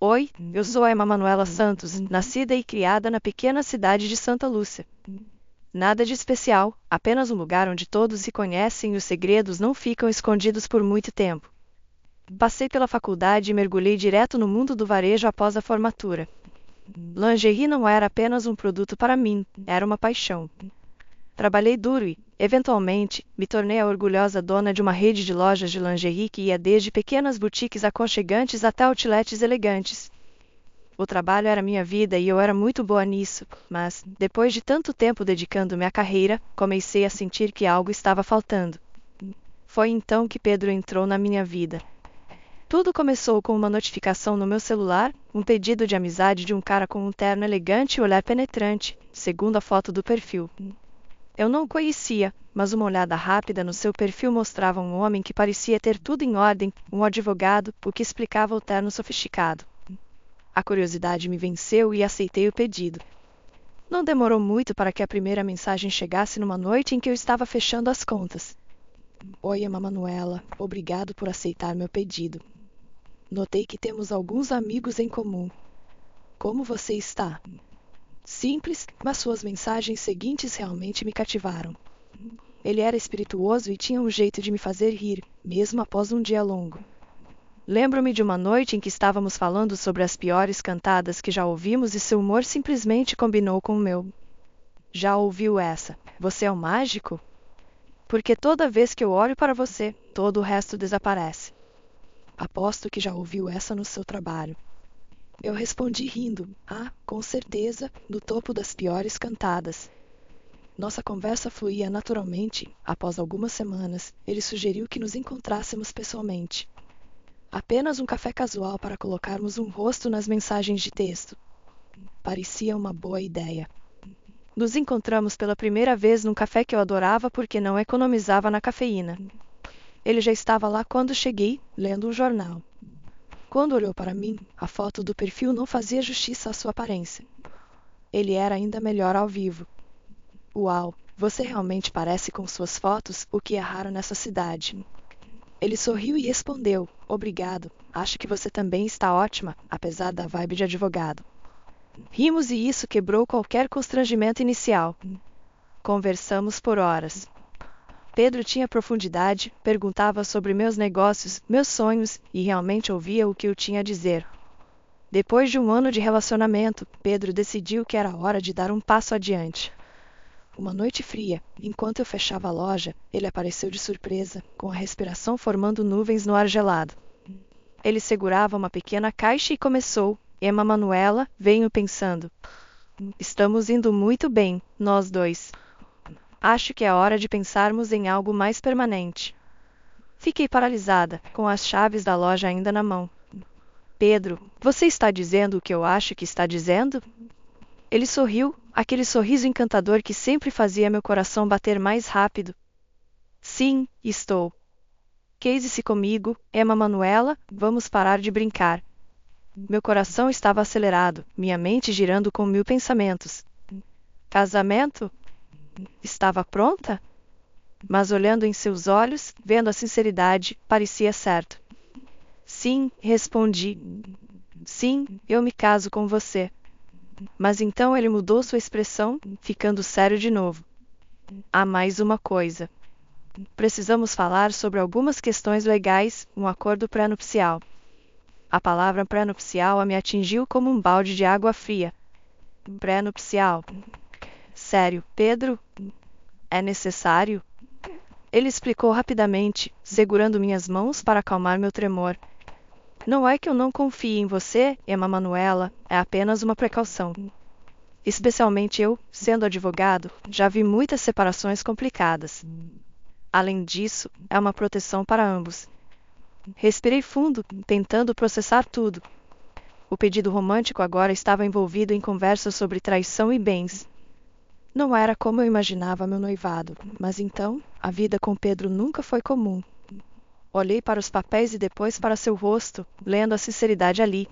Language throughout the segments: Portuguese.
Oi, eu sou a Emma Manuela Santos, nascida e criada na pequena cidade de Santa Lúcia. Nada de especial, apenas um lugar onde todos se conhecem e os segredos não ficam escondidos por muito tempo. Passei pela faculdade e mergulhei direto no mundo do varejo após a formatura. Lingerie não era apenas um produto para mim, era uma paixão. Trabalhei duro e, eventualmente, me tornei a orgulhosa dona de uma rede de lojas de lingerie que ia desde pequenas boutiques aconchegantes até outlets elegantes. O trabalho era minha vida e eu era muito boa nisso, mas, depois de tanto tempo dedicando-me à carreira, comecei a sentir que algo estava faltando. Foi então que Pedro entrou na minha vida. Tudo começou com uma notificação no meu celular, um pedido de amizade de um cara com um terno elegante e olhar penetrante, segundo a foto do perfil. Eu não o conhecia, mas uma olhada rápida no seu perfil mostrava um homem que parecia ter tudo em ordem, um advogado, o que explicava o terno sofisticado. A curiosidade me venceu e aceitei o pedido. Não demorou muito para que a primeira mensagem chegasse numa noite em que eu estava fechando as contas. Oi, Emma Manuela, obrigado por aceitar meu pedido. Notei que temos alguns amigos em comum. Como você está? Simples, mas suas mensagens seguintes realmente me cativaram. Ele era espirituoso e tinha um jeito de me fazer rir, mesmo após um dia longo. Lembro-me de uma noite em que estávamos falando sobre as piores cantadas que já ouvimos e seu humor simplesmente combinou com o meu. Já ouviu essa? Você é um mágico? Porque toda vez que eu olho para você, todo o resto desaparece. Aposto que já ouviu essa no seu trabalho. Eu respondi rindo. Ah, com certeza, no topo das piores cantadas. Nossa conversa fluía naturalmente. Após algumas semanas, ele sugeriu que nos encontrássemos pessoalmente. Apenas um café casual para colocarmos um rosto nas mensagens de texto. Parecia uma boa ideia. Nos encontramos pela primeira vez num café que eu adorava porque não economizava na cafeína. Ele já estava lá quando cheguei, lendo um jornal. Quando olhou para mim, a foto do perfil não fazia justiça à sua aparência. Ele era ainda melhor ao vivo. Uau, você realmente parece com suas fotos, o que é raro nessa cidade. Ele sorriu e respondeu, obrigado, acho que você também está ótima, apesar da vibe de advogado. Rimos e isso quebrou qualquer constrangimento inicial. Conversamos por horas. Pedro tinha profundidade, perguntava sobre meus negócios, meus sonhos, e realmente ouvia o que eu tinha a dizer. Depois de um ano de relacionamento, Pedro decidiu que era hora de dar um passo adiante. Uma noite fria, enquanto eu fechava a loja, ele apareceu de surpresa, com a respiração formando nuvens no ar gelado. Ele segurava uma pequena caixa e começou, Emma Manuela, venho pensando. Estamos indo muito bem, nós dois. Acho que é hora de pensarmos em algo mais permanente. Fiquei paralisada, com as chaves da loja ainda na mão. Pedro, você está dizendo o que eu acho que está dizendo? Ele sorriu, aquele sorriso encantador que sempre fazia meu coração bater mais rápido. Sim, estou. Case-se comigo, Emma Manuela, vamos parar de brincar. Meu coração estava acelerado, minha mente girando com 1000 pensamentos. Casamento? Estava pronta? Mas olhando em seus olhos, vendo a sinceridade, parecia certo. Sim, respondi. Sim, eu me caso com você. Mas então ele mudou sua expressão, ficando sério de novo. Há mais uma coisa. Precisamos falar sobre algumas questões legais, um acordo pré-nupcial. A palavra pré-nupcial me atingiu como um balde de água fria. Pré-nupcial. Sério, Pedro? É necessário? Ele explicou rapidamente, segurando minhas mãos para acalmar meu tremor. Não é que eu não confie em você, Emma Manuela, é apenas uma precaução. Especialmente eu, sendo advogado, já vi muitas separações complicadas. Além disso, é uma proteção para ambos. Respirei fundo, tentando processar tudo. O pedido romântico agora estava envolvido em conversas sobre traição e bens. Não era como eu imaginava meu noivado, mas então, a vida com Pedro nunca foi comum. Olhei para os papéis e depois para seu rosto, lendo a sinceridade ali.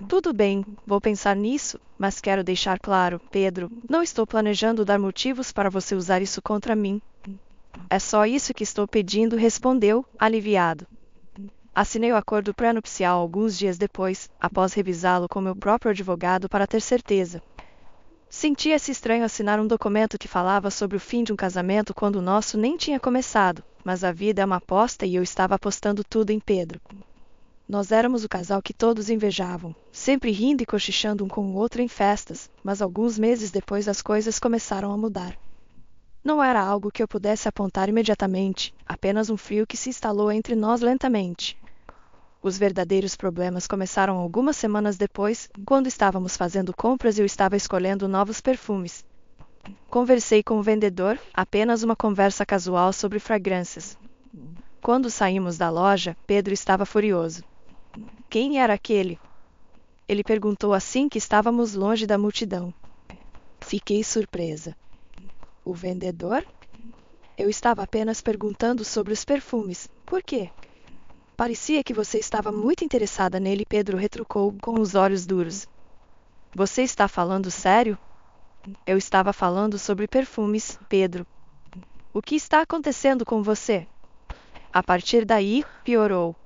Tudo bem, vou pensar nisso, mas quero deixar claro, Pedro, não estou planejando dar motivos para você usar isso contra mim. É só isso que estou pedindo, respondeu, aliviado. Assinei o acordo pré-nupcial alguns dias depois, após revisá-lo com meu próprio advogado para ter certeza. Sentia-se estranho assinar um documento que falava sobre o fim de um casamento quando o nosso nem tinha começado, mas a vida é uma aposta e eu estava apostando tudo em Pedro. Nós éramos o casal que todos invejavam, sempre rindo e cochichando um com o outro em festas, mas alguns meses depois as coisas começaram a mudar. Não era algo que eu pudesse apontar imediatamente, apenas um frio que se instalou entre nós lentamente. Os verdadeiros problemas começaram algumas semanas depois, quando estávamos fazendo compras e eu estava escolhendo novos perfumes. Conversei com o vendedor, apenas uma conversa casual sobre fragrâncias. Quando saímos da loja, Pedro estava furioso. Quem era aquele? Ele perguntou assim que estávamos longe da multidão. Fiquei surpresa. O vendedor? Eu estava apenas perguntando sobre os perfumes. Por quê? Parecia que você estava muito interessada nele, Pedro retrucou com os olhos duros. Você está falando sério? Eu estava falando sobre perfumes, Pedro. O que está acontecendo com você? A partir daí, piorou.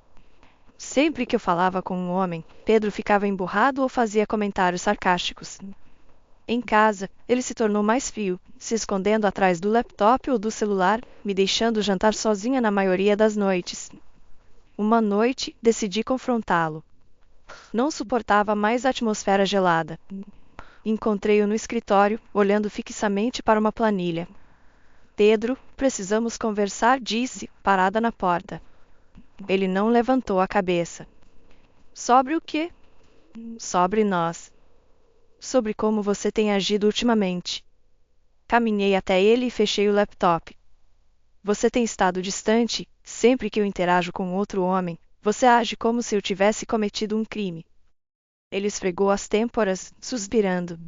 Sempre que eu falava com um homem, Pedro ficava emburrado ou fazia comentários sarcásticos. Em casa, ele se tornou mais frio, se escondendo atrás do laptop ou do celular, me deixando jantar sozinha na maioria das noites. Uma noite, decidi confrontá-lo. Não suportava mais a atmosfera gelada. Encontrei-o no escritório, olhando fixamente para uma planilha. Pedro, precisamos conversar, disse, parada na porta. Ele não levantou a cabeça. Sobre o quê? Sobre nós. Sobre como você tem agido ultimamente. Caminhei até ele e fechei o laptop. Você tem estado distante, sempre que eu interajo com outro homem, você age como se eu tivesse cometido um crime. Ele esfregou as têmporas, suspirando.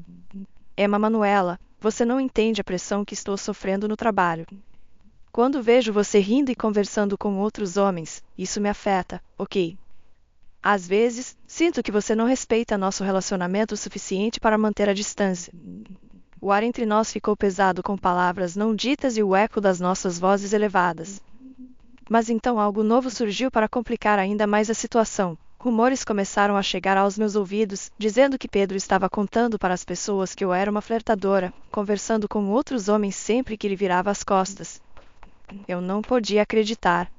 Emma Manuela, você não entende a pressão que estou sofrendo no trabalho. Quando vejo você rindo e conversando com outros homens, isso me afeta, ok? Às vezes, sinto que você não respeita nosso relacionamento o suficiente para manter a distância. O ar entre nós ficou pesado com palavras não ditas e o eco das nossas vozes elevadas. Mas então algo novo surgiu para complicar ainda mais a situação. Rumores começaram a chegar aos meus ouvidos, dizendo que Pedro estava contando para as pessoas que eu era uma flertadora, conversando com outros homens sempre que lhe virava as costas. Eu não podia acreditar.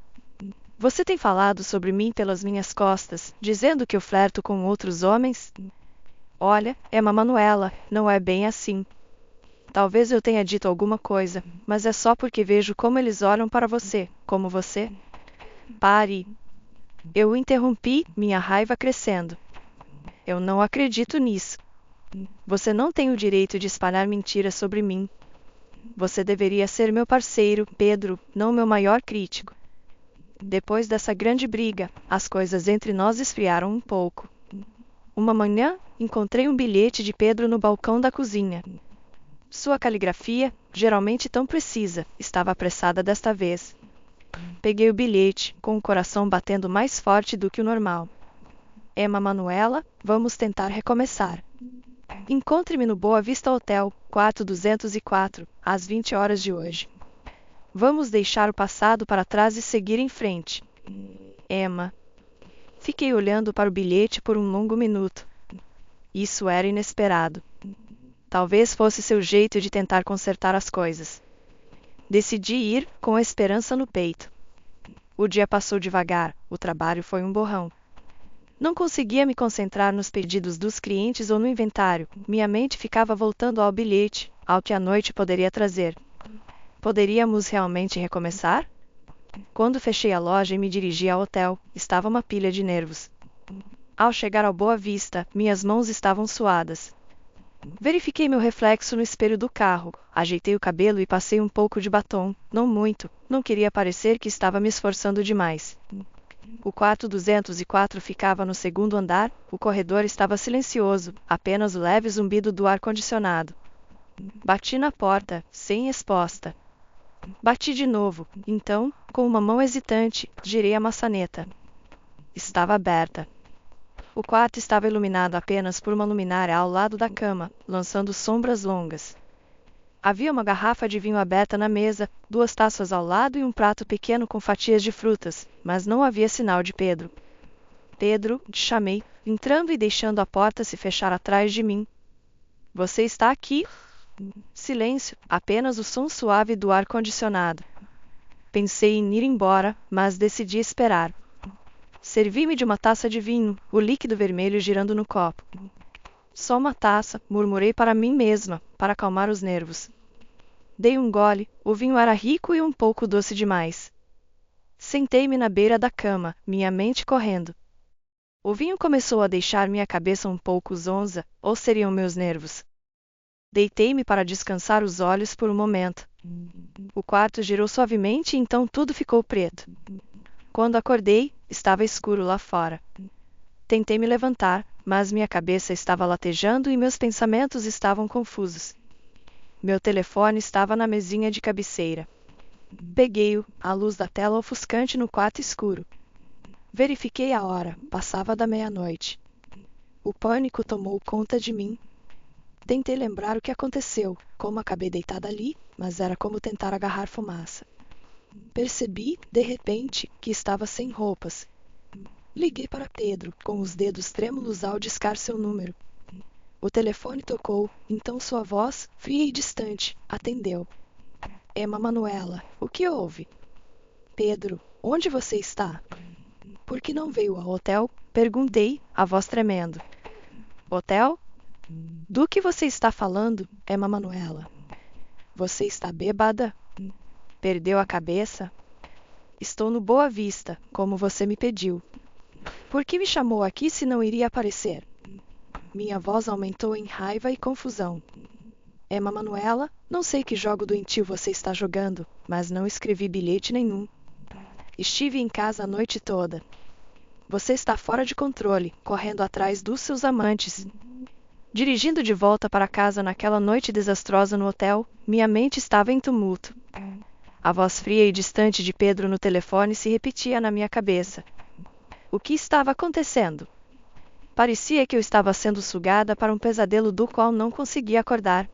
Você tem falado sobre mim pelas minhas costas, dizendo que eu flerto com outros homens? Olha, Emma Manuela, não é bem assim. Talvez eu tenha dito alguma coisa, mas é só porque vejo como eles olham para você, como você. Pare. Eu o interrompi, minha raiva crescendo. Eu não acredito nisso. Você não tem o direito de espalhar mentiras sobre mim. Você deveria ser meu parceiro, Pedro, não meu maior crítico. Depois dessa grande briga, as coisas entre nós esfriaram um pouco. Uma manhã, encontrei um bilhete de Pedro no balcão da cozinha. Sua caligrafia, geralmente tão precisa, estava apressada desta vez. Peguei o bilhete, com o coração batendo mais forte do que o normal. Emma Manuela, vamos tentar recomeçar. Encontre-me no Boa Vista Hotel, quarto 204, às 20 horas de hoje. Vamos deixar o passado para trás e seguir em frente. Emma. Fiquei olhando para o bilhete por um longo minuto. Isso era inesperado. Talvez fosse seu jeito de tentar consertar as coisas. Decidi ir, com a esperança no peito. O dia passou devagar, o trabalho foi um borrão. Não conseguia me concentrar nos pedidos dos clientes ou no inventário, minha mente ficava voltando ao bilhete, ao que a noite poderia trazer. Poderíamos realmente recomeçar? Quando fechei a loja e me dirigi ao hotel, estava uma pilha de nervos. Ao chegar ao Boa Vista, minhas mãos estavam suadas. Verifiquei meu reflexo no espelho do carro, ajeitei o cabelo e passei um pouco de batom, não muito, não queria parecer que estava me esforçando demais. O quarto 204 ficava no segundo andar, o corredor estava silencioso, apenas o leve zumbido do ar-condicionado. Bati na porta, sem resposta. Bati de novo, então, com uma mão hesitante, girei a maçaneta. Estava aberta. O quarto estava iluminado apenas por uma luminária ao lado da cama, lançando sombras longas. Havia uma garrafa de vinho aberta na mesa, 2 taças ao lado e um prato pequeno com fatias de frutas, mas não havia sinal de Pedro. Pedro, chamei, entrando e deixando a porta se fechar atrás de mim. Você está aqui? Silêncio, apenas o som suave do ar-condicionado. Pensei em ir embora, mas decidi esperar. Servi-me de uma taça de vinho, o líquido vermelho girando no copo. Só uma taça, murmurei para mim mesma, para acalmar os nervos. Dei um gole, o vinho era rico e um pouco doce demais. Sentei-me na beira da cama, minha mente correndo. O vinho começou a deixar minha cabeça um pouco zonza, ou seriam meus nervos? Deitei-me para descansar os olhos por um momento. O quarto girou suavemente e então tudo ficou preto. Quando acordei, estava escuro lá fora. Tentei me levantar, mas minha cabeça estava latejando e meus pensamentos estavam confusos. Meu telefone estava na mesinha de cabeceira. Peguei-o, a luz da tela ofuscante no quarto escuro. Verifiquei a hora, passava da meia-noite. O pânico tomou conta de mim. Tentei lembrar o que aconteceu, como acabei deitada ali, mas era como tentar agarrar fumaça. Percebi, de repente, que estava sem roupas. Liguei para Pedro, com os dedos trêmulos ao discar seu número. O telefone tocou, então sua voz, fria e distante, atendeu. Emma Manuela, o que houve? Pedro, onde você está? Por que não veio ao hotel? Perguntei, a voz tremendo. Hotel? Do que você está falando, Emma Manuela? Você está bêbada? Perdeu a cabeça? Estou no Boa Vista, como você me pediu. Por que me chamou aqui se não iria aparecer? Minha voz aumentou em raiva e confusão. Emma Manuela, não sei que jogo doentio você está jogando, mas não escrevi bilhete nenhum. Estive em casa a noite toda. Você está fora de controle, correndo atrás dos seus amantes. Dirigindo de volta para casa naquela noite desastrosa no hotel, minha mente estava em tumulto. A voz fria e distante de Pedro no telefone se repetia na minha cabeça. O que estava acontecendo? Parecia que eu estava sendo sugada para um pesadelo do qual não conseguia acordar.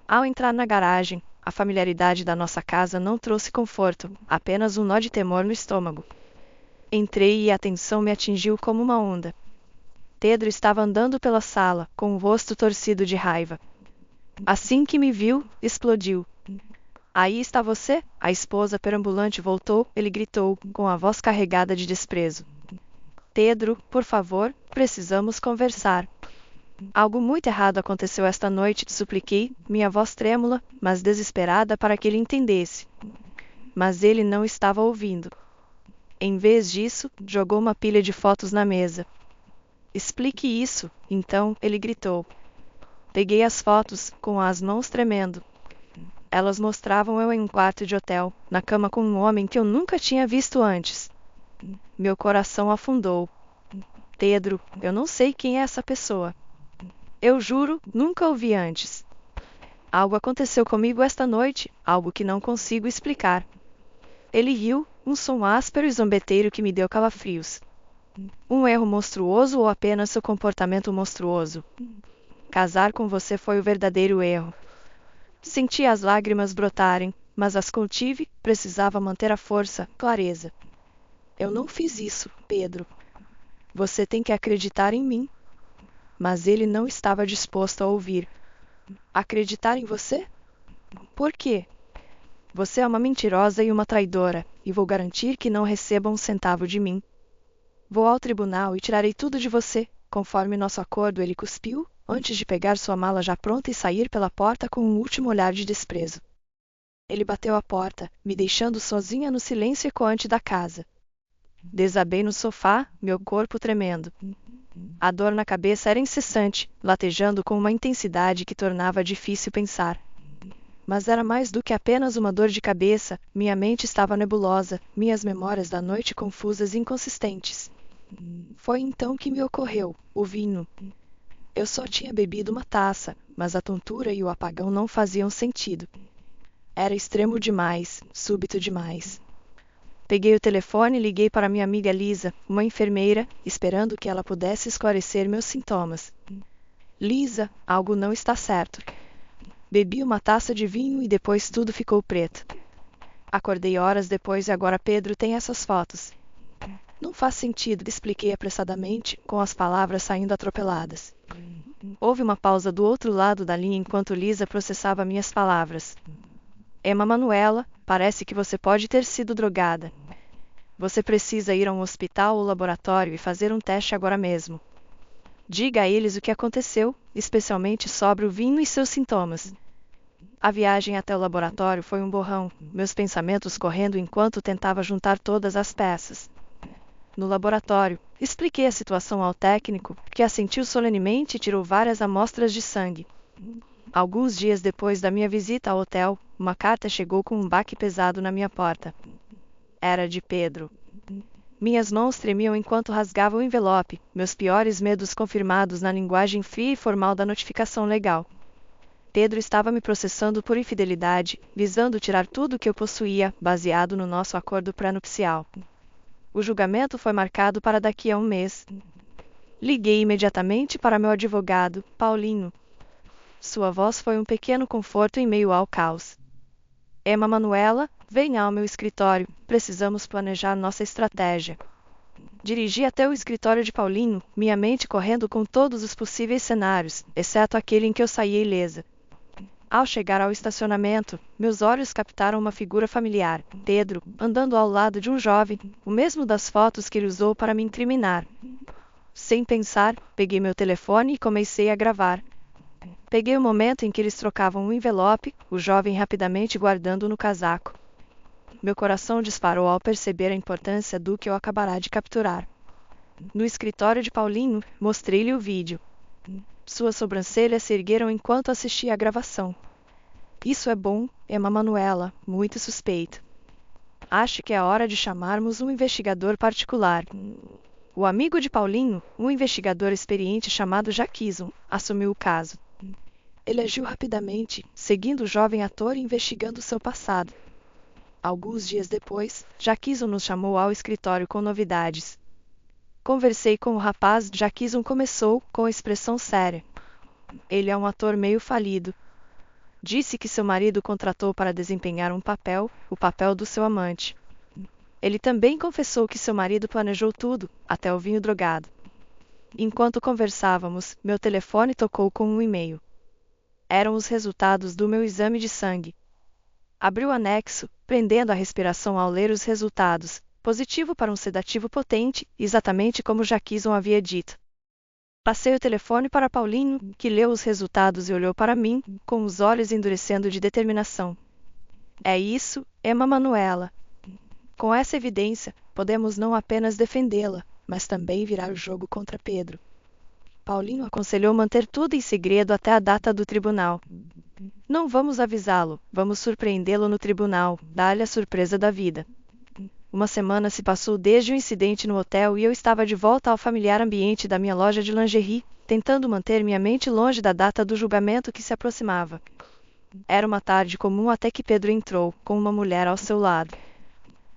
Ao entrar na garagem, a familiaridade da nossa casa não trouxe conforto, apenas um nó de temor no estômago. Entrei e a tensão me atingiu como uma onda. Pedro estava andando pela sala, com o rosto torcido de raiva. Assim que me viu, explodiu. Aí está você? A esposa perambulante voltou, ele gritou, com a voz carregada de desprezo. Pedro, por favor, precisamos conversar. Algo muito errado aconteceu esta noite, supliquei, minha voz trêmula, mas desesperada para que ele entendesse. Mas ele não estava ouvindo. Em vez disso, jogou uma pilha de fotos na mesa. Explique isso, então, ele gritou. Peguei as fotos, com as mãos tremendo. Elas mostravam eu em um quarto de hotel, na cama com um homem que eu nunca tinha visto antes. Meu coração afundou. Pedro, eu não sei quem é essa pessoa. Eu juro, nunca o vi antes. Algo aconteceu comigo esta noite, algo que não consigo explicar. Ele riu, um som áspero e zombeteiro que me deu calafrios. Um erro monstruoso ou apenas seu comportamento monstruoso? Casar com você foi o verdadeiro erro. Senti as lágrimas brotarem, mas as contive, precisava manter a força, clareza. Eu não fiz isso, Pedro. Você tem que acreditar em mim. Mas ele não estava disposto a ouvir. Acreditar em você? Por quê? Você é uma mentirosa e uma traidora, e vou garantir que não receba um centavo de mim. Vou ao tribunal e tirarei tudo de você, conforme nosso acordo, ele cuspiu, antes de pegar sua mala já pronta e sair pela porta com um último olhar de desprezo. Ele bateu a porta, me deixando sozinha no silêncio ecoante da casa. Desabei no sofá, meu corpo tremendo. A dor na cabeça era incessante, latejando com uma intensidade que tornava difícil pensar. Mas era mais do que apenas uma dor de cabeça, minha mente estava nebulosa, minhas memórias da noite confusas e inconsistentes. Foi então que me ocorreu, o vinho. Eu só tinha bebido uma taça, mas a tontura e o apagão não faziam sentido. Era extremo demais, súbito demais. Peguei o telefone e liguei para minha amiga Lisa, uma enfermeira, esperando que ela pudesse esclarecer meus sintomas. Lisa, algo não está certo. Bebi uma taça de vinho e depois tudo ficou preto. Acordei horas depois e agora Pedro tem essas fotos. Não faz sentido, expliquei apressadamente, com as palavras saindo atropeladas. Houve uma pausa do outro lado da linha enquanto Lisa processava minhas palavras. Emma Manuela, parece que você pode ter sido drogada. Você precisa ir a um hospital ou laboratório e fazer um teste agora mesmo. Diga a eles o que aconteceu, especialmente sobre o vinho e seus sintomas. A viagem até o laboratório foi um borrão, meus pensamentos correndo enquanto tentava juntar todas as peças. No laboratório, expliquei a situação ao técnico, que assentiu solenemente e tirou várias amostras de sangue. Alguns dias depois da minha visita ao hotel, uma carta chegou com um baque pesado na minha porta. Era de Pedro. Minhas mãos tremiam enquanto rasgava o envelope, meus piores medos confirmados na linguagem fria e formal da notificação legal. Pedro estava me processando por infidelidade, visando tirar tudo o que eu possuía, baseado no nosso acordo pré-nupcial. O julgamento foi marcado para daqui a um mês. Liguei imediatamente para meu advogado, Paulinho. Sua voz foi um pequeno conforto em meio ao caos. Emma Manuela, venha ao meu escritório, precisamos planejar nossa estratégia. Dirigi até o escritório de Paulinho, minha mente correndo com todos os possíveis cenários, exceto aquele em que eu saía ilesa. Ao chegar ao estacionamento, meus olhos captaram uma figura familiar, Pedro, andando ao lado de um jovem, o mesmo das fotos que ele usou para me incriminar. Sem pensar, peguei meu telefone e comecei a gravar. Peguei o momento em que eles trocavam um envelope, o jovem rapidamente guardando no casaco. Meu coração disparou ao perceber a importância do que eu acabara de capturar. No escritório de Paulinho, mostrei-lhe o vídeo. Suas sobrancelhas se ergueram enquanto assistia à gravação. Isso é bom, Emma Manuela, muito suspeito. Acho que é hora de chamarmos um investigador particular. O amigo de Paulinho, um investigador experiente chamado Jaquison, assumiu o caso. Ele agiu rapidamente, seguindo o jovem ator e investigando seu passado. Alguns dias depois, Jaquison nos chamou ao escritório com novidades. Conversei com o rapaz. Jaquison começou, com expressão séria. Ele é um ator meio falido. Disse que seu marido contratou para desempenhar um papel, o papel do seu amante. Ele também confessou que seu marido planejou tudo, até o vinho drogado. Enquanto conversávamos, meu telefone tocou com um e-mail. Eram os resultados do meu exame de sangue. Abri o anexo, prendendo a respiração ao ler os resultados. Positivo para um sedativo potente, exatamente como Jaquison havia dito. Passei o telefone para Paulinho, que leu os resultados e olhou para mim, com os olhos endurecendo de determinação. É isso, Emma Manuela. Com essa evidência, podemos não apenas defendê-la, mas também virar o jogo contra Pedro. Paulinho aconselhou manter tudo em segredo até a data do tribunal. Não vamos avisá-lo, vamos surpreendê-lo no tribunal, dar-lhe a surpresa da vida. Uma semana se passou desde o incidente no hotel e eu estava de volta ao familiar ambiente da minha loja de lingerie, tentando manter minha mente longe da data do julgamento que se aproximava. Era uma tarde comum até que Pedro entrou, com uma mulher ao seu lado.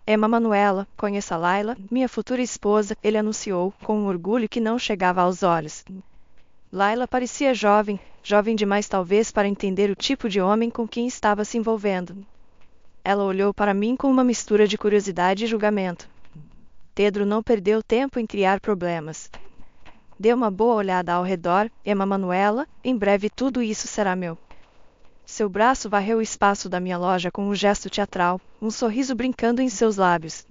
Emma Manuela, conheça Laila, minha futura esposa, ele anunciou, com um orgulho que não chegava aos olhos. Laila parecia jovem, jovem demais talvez para entender o tipo de homem com quem estava se envolvendo. Ela olhou para mim com uma mistura de curiosidade e julgamento. Pedro não perdeu tempo em criar problemas. Dê uma boa olhada ao redor, Emma Manuela, em breve tudo isso será meu. Seu braço varreu o espaço da minha loja com um gesto teatral, um sorriso brincando em seus lábios.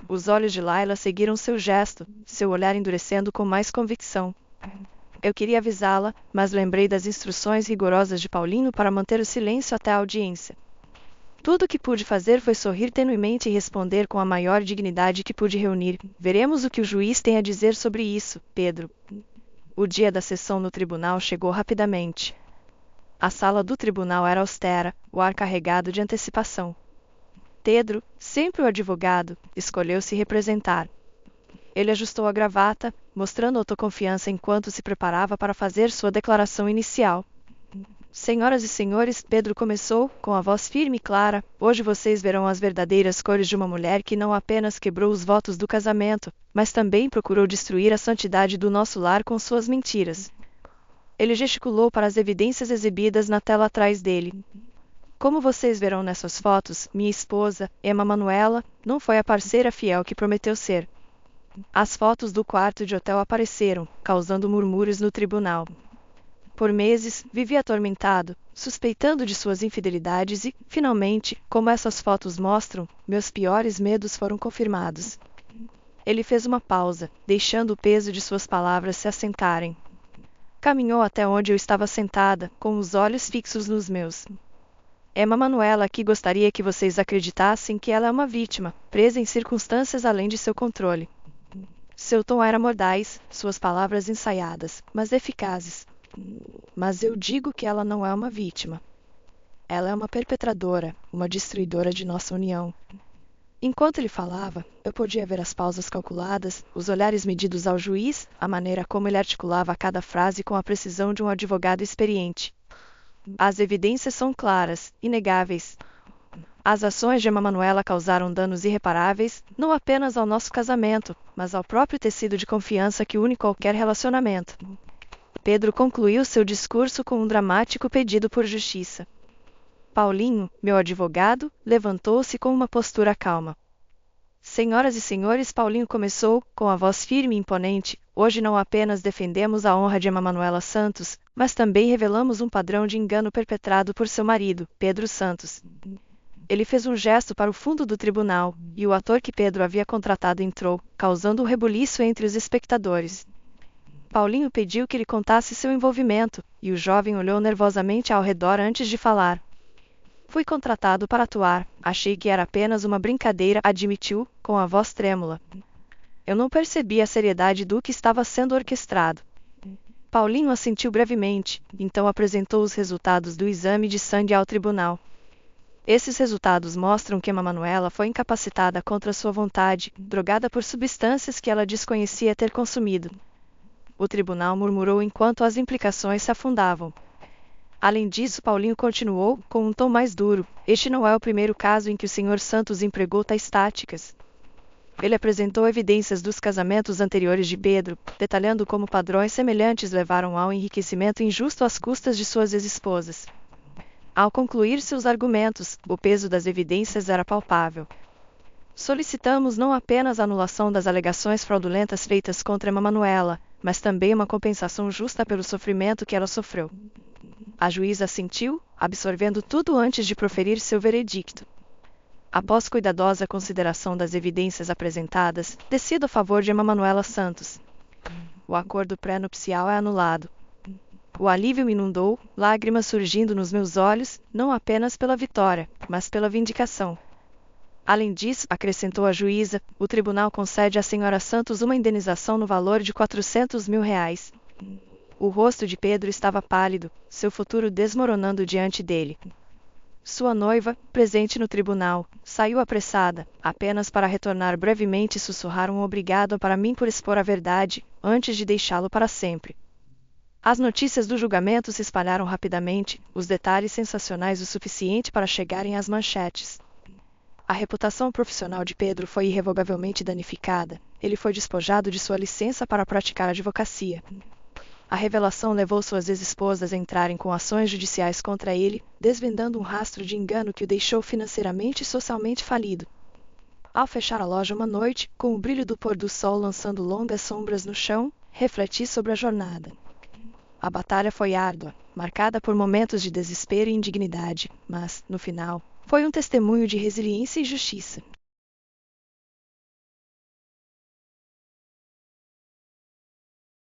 Os olhos de Laila seguiram seu gesto, seu olhar endurecendo com mais convicção. Eu queria avisá-la, mas lembrei das instruções rigorosas de Paulinho para manter o silêncio até a audiência. Tudo o que pude fazer foi sorrir tenuemente e responder com a maior dignidade que pude reunir. Veremos o que o juiz tem a dizer sobre isso, Pedro. O dia da sessão no tribunal chegou rapidamente. A sala do tribunal era austera, o ar carregado de antecipação. Pedro, sempre o advogado, escolheu se representar. Ele ajustou a gravata, mostrando autoconfiança enquanto se preparava para fazer sua declaração inicial. Senhoras e senhores, Pedro começou, com a voz firme e clara, hoje vocês verão as verdadeiras cores de uma mulher que não apenas quebrou os votos do casamento, mas também procurou destruir a santidade do nosso lar com suas mentiras. Ele gesticulou para as evidências exibidas na tela atrás dele. Como vocês verão nessas fotos, minha esposa, Emma Manuela, não foi a parceira fiel que prometeu ser. As fotos do quarto de hotel apareceram, causando murmúrios no tribunal. Por meses, vivi atormentado, suspeitando de suas infidelidades e, finalmente, como essas fotos mostram, meus piores medos foram confirmados. Ele fez uma pausa, deixando o peso de suas palavras se assentarem. Caminhou até onde eu estava sentada, com os olhos fixos nos meus. Emma Manuela aqui gostaria que vocês acreditassem que ela é uma vítima, presa em circunstâncias além de seu controle. Seu tom era mordaz, suas palavras ensaiadas, mas eficazes. Mas eu digo que ela não é uma vítima. Ela é uma perpetradora, uma destruidora de nossa união. Enquanto ele falava, eu podia ver as pausas calculadas, os olhares medidos ao juiz, a maneira como ele articulava cada frase com a precisão de um advogado experiente. As evidências são claras, inegáveis. As ações de Emma Manuela causaram danos irreparáveis, não apenas ao nosso casamento, mas ao próprio tecido de confiança que une qualquer relacionamento. Pedro concluiu seu discurso com um dramático pedido por justiça. Paulinho, meu advogado, levantou-se com uma postura calma. Senhoras e senhores, Paulinho começou, com a voz firme e imponente, hoje não apenas defendemos a honra de Emma Manuela Santos, mas também revelamos um padrão de engano perpetrado por seu marido, Pedro Santos. Ele fez um gesto para o fundo do tribunal, e o ator que Pedro havia contratado entrou, causando um rebuliço entre os espectadores. Paulinho pediu que lhe contasse seu envolvimento, e o jovem olhou nervosamente ao redor antes de falar. Fui contratado para atuar, achei que era apenas uma brincadeira, admitiu, com a voz trêmula. Eu não percebi a seriedade do que estava sendo orquestrado. Paulinho assentiu brevemente, então apresentou os resultados do exame de sangue ao tribunal. Esses resultados mostram que Emma Manuela foi incapacitada contra sua vontade, drogada por substâncias que ela desconhecia ter consumido. O tribunal murmurou enquanto as implicações se afundavam. Além disso, Paulinho continuou, com um tom mais duro, este não é o primeiro caso em que o Sr. Santos empregou tais táticas. Ele apresentou evidências dos casamentos anteriores de Pedro, detalhando como padrões semelhantes levaram ao enriquecimento injusto às custas de suas ex-esposas. Ao concluir seus argumentos, o peso das evidências era palpável. Solicitamos não apenas a anulação das alegações fraudulentas feitas contra Emma Manuela, mas também uma compensação justa pelo sofrimento que ela sofreu. A juíza assentiu, absorvendo tudo antes de proferir seu veredicto. Após cuidadosa consideração das evidências apresentadas, decido a favor de Emma Manuela Santos. O acordo pré-nupcial é anulado. O alívio me inundou, lágrimas surgindo nos meus olhos, não apenas pela vitória, mas pela vindicação. Além disso, acrescentou a juíza, o tribunal concede à senhora Santos uma indenização no valor de R$400 mil. O rosto de Pedro estava pálido, seu futuro desmoronando diante dele. Sua noiva, presente no tribunal, saiu apressada, apenas para retornar brevemente e sussurrar um obrigado para mim por expor a verdade, antes de deixá-lo para sempre. As notícias do julgamento se espalharam rapidamente, os detalhes sensacionais o suficiente para chegarem às manchetes. A reputação profissional de Pedro foi irrevogavelmente danificada. Ele foi despojado de sua licença para praticar advocacia. A revelação levou suas ex-esposas a entrarem com ações judiciais contra ele, desvendando um rastro de engano que o deixou financeiramente e socialmente falido. Ao fechar a loja uma noite, com o brilho do pôr do sol lançando longas sombras no chão, refleti sobre a jornada. A batalha foi árdua, marcada por momentos de desespero e indignidade, mas, no final, foi um testemunho de resiliência e justiça.